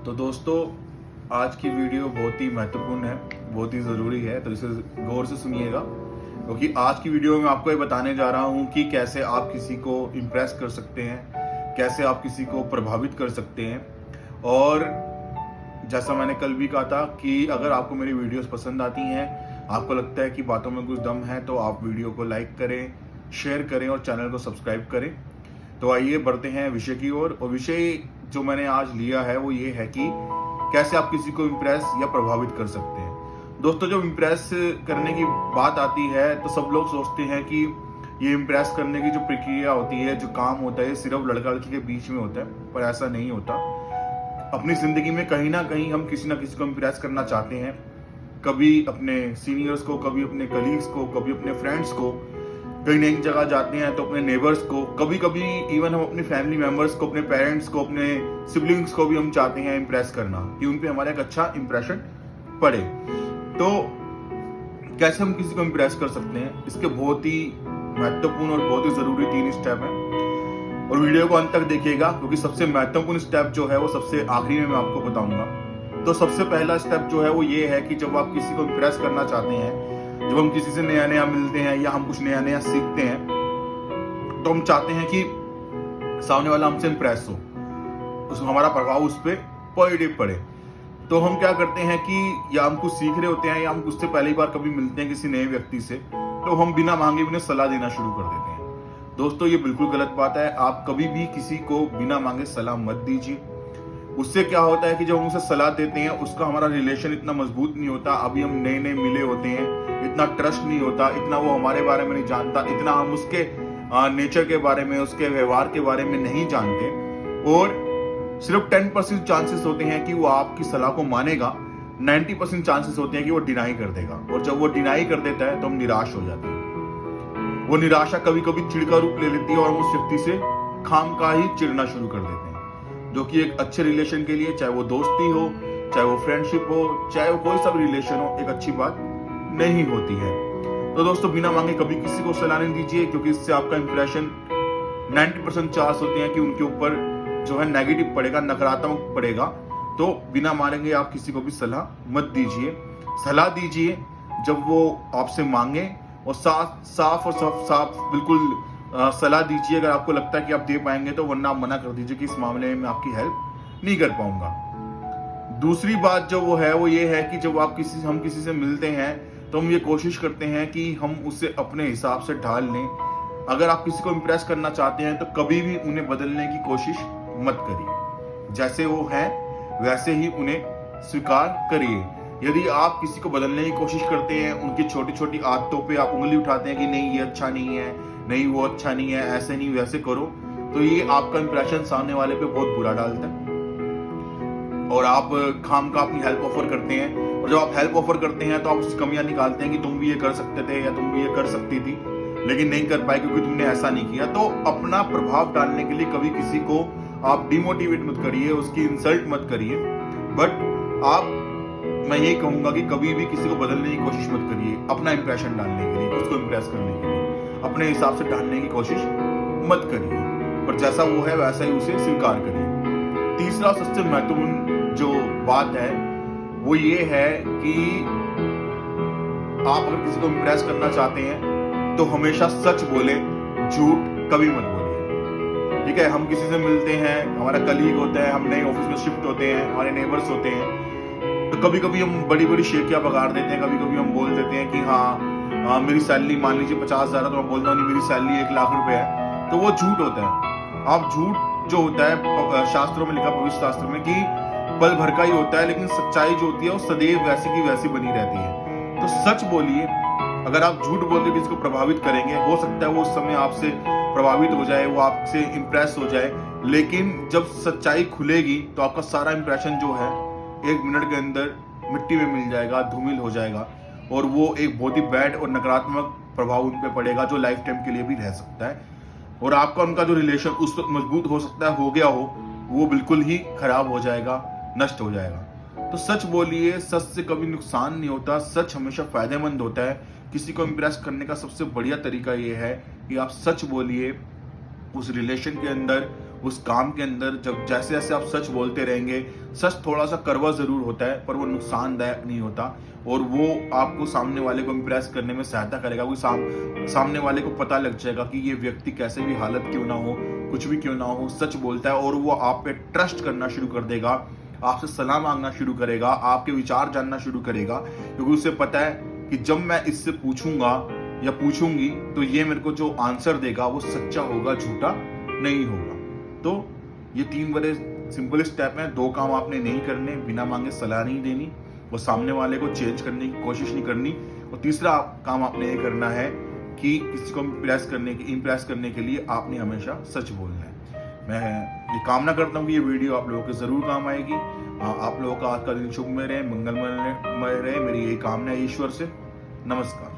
तो दोस्तों, आज की वीडियो बहुत ही महत्वपूर्ण है, बहुत ही ज़रूरी है, तो इसे गौर से सुनिएगा क्योंकि आज की वीडियो में आपको ये बताने जा रहा हूँ कि कैसे आप किसी को इम्प्रेस कर सकते हैं, कैसे आप किसी को प्रभावित कर सकते हैं। और जैसा मैंने कल भी कहा था कि अगर आपको मेरी वीडियोस पसंद आती हैं, आपको लगता है कि बातों में कुछ दम है, तो आप वीडियो को लाइक करें, शेयर करें और चैनल को सब्सक्राइब करें। तो आइए बढ़ते हैं विषय की ओर। और विषय जो मैंने आज लिया है वो ये है कि कैसे आप किसी को इम्प्रेस या प्रभावित कर सकते हैं। दोस्तों, जब इम्प्रेस करने की बात आती है तो सब लोग सोचते हैं कि ये इम्प्रेस करने की जो प्रक्रिया होती है, जो काम होता है, सिर्फ लड़का लड़की के बीच में होता है, पर ऐसा नहीं होता। अपनी जिंदगी में कहीं ना कहीं हम किसी ना किसी को इम्प्रेस करना चाहते हैं, कभी अपने सीनियर्स को, कभी अपने कलीग्स को, कभी अपने फ्रेंड्स को, कहीं नई जगह जाते हैं तो अपने नेबर्स को, कभी कभी इवन हम अपनी फैमिली मेंबर्स को, अपने पेरेंट्स को, अपने सिबलिंग्स को भी हम चाहते हैं इम्प्रेस करना कि उन पे हमारा एक अच्छा इंप्रेशन पड़े। तो कैसे हम किसी को इम्प्रेस कर सकते हैं, इसके बहुत ही महत्वपूर्ण और बहुत ही जरूरी 3 स्टेप हैं और वीडियो को अंत तक देखिएगा क्योंकि सबसे महत्वपूर्ण स्टेप जो है वो सबसे आखिरी में मैं आपको बताऊंगा। तो सबसे पहला स्टेप जो है वो ये है कि जब आप किसी को इम्प्रेस करना चाहते हैं, जब हम किसी से नया नया मिलते हैं या हम कुछ नया नया सीखते हैं, तो हम चाहते हैं कि सामने वाला हमसे इम्प्रेस हो, हमारा प्रभाव उस पर पॉजिटिव पड़े। तो हम क्या करते हैं कि या हम कुछ सीख रहे होते हैं या हम उससे पहली बार कभी मिलते हैं किसी नए व्यक्ति से, तो हम बिना मांगे उन्हें सलाह देना शुरू कर देते हैं। दोस्तों, ये बिल्कुल गलत बात है। आप कभी भी किसी को बिना मांगे सलाह मत दीजिए। उससे क्या होता है कि जब हम उसे सलाह देते हैं, उसका हमारा रिलेशन इतना मजबूत नहीं होता। अभी हम नए नए मिले होते हैं, इतना ट्रस्ट नहीं होता, इतना वो हमारे बारे में नहीं जानता, इतना हम उसके नेचर के बारे में, उसके व्यवहार के बारे में नहीं जानते। और सिर्फ 10% चांसेस होते हैं कि वो आपकी सलाह को मानेगा, 90% चांसेस होते हैं कि वो डिनाई कर देगा। और जब वो डिनाई कर देता है तो हम निराश हो जाते हैं। वो निराशा कभी कभी चिढ़ का रूप ले लेती है और हम उस व्यक्ति से खाम का ही चिढ़ना शुरू कर देते हैं, जो कि एक अच्छे रिलेशन के लिए, चाहे वो दोस्ती हो, चाहे वो फ्रेंडशिप हो, चाहे वो कोई सा भी रिलेशन हो, एक अच्छी बात नहीं होती है। तो दोस्तों, बिना मांगे कभी किसी को सलाह नहीं दीजिए क्योंकि इससे आपका इंप्रेशन 90% चांस होते हैं कि उनके ऊपर जो है नेगेटिव पड़ेगा, नकारात्मक पड़ेगा। तो बिना मांगे आप किसी को भी सलाह मत दीजिए। सलाह दीजिए जब वो आपसे मांगे और साफ और साफ बिल्कुल सलाह दीजिए अगर आपको लगता है कि आप दे पाएंगे तो, वरना आप मना कर दीजिए कि इस मामले में आपकी हेल्प नहीं कर पाऊंगा। दूसरी बात जो वो है वो ये है कि जब हम किसी से मिलते हैं तो हम ये कोशिश करते हैं कि हम उसे अपने हिसाब से ढाल लें। अगर आप किसी को इम्प्रेस करना चाहते हैं तो कभी भी उन्हें बदलने की कोशिश मत करिए। जैसे वो हैं वैसे ही उन्हें स्वीकार करिए। यदि आप किसी को बदलने की कोशिश करते हैं, उनकी छोटी छोटी आदतों पे आप उंगली उठाते हैं कि नहीं ये अच्छा नहीं है, नहीं वो अच्छा नहीं है, ऐसे नहीं वैसे करो, तो ये आपका इंप्रेशन सामने वाले पे बहुत बुरा डालता है। और आप खाम का अपनी हेल्प ऑफर करते हैं, और जब आप हेल्प ऑफर करते हैं तो आप उसकी कमियां निकालते हैं कि तुम भी ये कर सकते थे या तुम भी ये कर सकती थी, लेकिन नहीं कर पाए क्योंकि तुमने ऐसा नहीं किया। तो अपना प्रभाव डालने के लिए कभी किसी को आप डिमोटिवेट मत करिए, उसकी इंसल्ट मत करिए। बट मैं यही कहूंगा कि कभी भी किसी को बदलने की कोशिश मत करिए अपना इंप्रेशन डालने के लिए, उसको इंप्रेस करने के लिए। अपने हिसाब से ढालने की कोशिश मत करिए, पर जैसा वो है वैसा ही उसे स्वीकार करिए। तीसरा सबसे महत्वपूर्ण जो बात है वो ये है कि आप अगर किसी को इम्प्रेस करना चाहते हैं तो हमेशा सच बोले, झूठ कभी मत बोलिए। ठीक है, हम किसी से मिलते हैं, हमारा कलीग होता है, हम नए ऑफिस में शिफ्ट होते हैं, हमारे नेबर्स होते हैं, तो कभी कभी हम बड़ी बड़ी शेखियां बगाड़ देते हैं। कभी कभी हम बोल देते हैं कि हाँ मेरी सैलरी मान लीजिए 50,000 है, तो मैं बोलता हूँ नहीं मेरी सैलरी 1 लाख रुपए है, तो वो झूठ होता है। आप झूठ जो होता है शास्त्रों में लिखा, भविष्य शास्त्र में, कि पल भर का ही होता है, लेकिन सच्चाई जो होती है वो सदैव वैसी की वैसी बनी रहती है। तो सच बोलिए। अगर आप झूठ बोल के किसी को प्रभावित करेंगे, हो सकता है वो उस समय आपसे प्रभावित हो जाए, वो आपसे इंप्रेस हो जाए, लेकिन जब सच्चाई खुलेगी तो आपका सारा इंप्रेशन जो है 1 मिनट के अंदर मिट्टी में मिल जाएगा, धूमिल हो जाएगा, और वो एक बहुत ही बैड और नकारात्मक प्रभाव उन पर पड़ेगा जो लाइफ टाइम के लिए भी रह सकता है। और आपका उनका जो रिलेशन उस वक्त मजबूत हो सकता है, हो गया हो, वो बिल्कुल ही खराब हो जाएगा, नष्ट हो जाएगा। तो सच बोलिए, सच से कभी नुकसान नहीं होता, सच हमेशा फायदेमंद होता है। किसी को इम्प्रेस करने का सबसे बढ़िया तरीका ये है कि आप सच बोलिए, उस रिलेशन के अंदर उस काम के अंदर जब जैसे जैसे आप सच बोलते रहेंगे, सच थोड़ा सा कड़वा जरूर होता है पर वो नुकसानदायक नहीं होता, और वो आपको सामने वाले को इम्प्रेस करने में सहायता करेगा। कोई सामने वाले को पता लग जाएगा कि ये व्यक्ति कैसे भी हालत क्यों ना हो, कुछ भी क्यों ना हो, सच बोलता है, और वो आप पे ट्रस्ट करना शुरू कर देगा, आपसे सलाह मांगना शुरू करेगा, आपके विचार जानना शुरू करेगा, क्योंकि उसे पता है कि जब मैं इससे पूछूंगा या पूछूंगी तो ये मेरे को जो आंसर देगा वो सच्चा होगा, झूठा नहीं होगा। तो ये 3 बड़े सिंपल स्टेप हैं। 2 काम आपने नहीं करने, बिना मांगे सलाह नहीं देनी, और सामने वाले को चेंज करने की कोशिश नहीं करनी, और तीसरा काम आपने ये करना है कि किसी को इम्प्रेस करने के लिए आपने हमेशा सच बोलना है। मैं ये कामना करता हूँ कि ये वीडियो आप लोगों के जरूर काम आएगी। आप लोगों का आज का दिन शुभमय रहे, मंगलमय रहे, मेरी यही कामना है ईश्वर से। नमस्कार।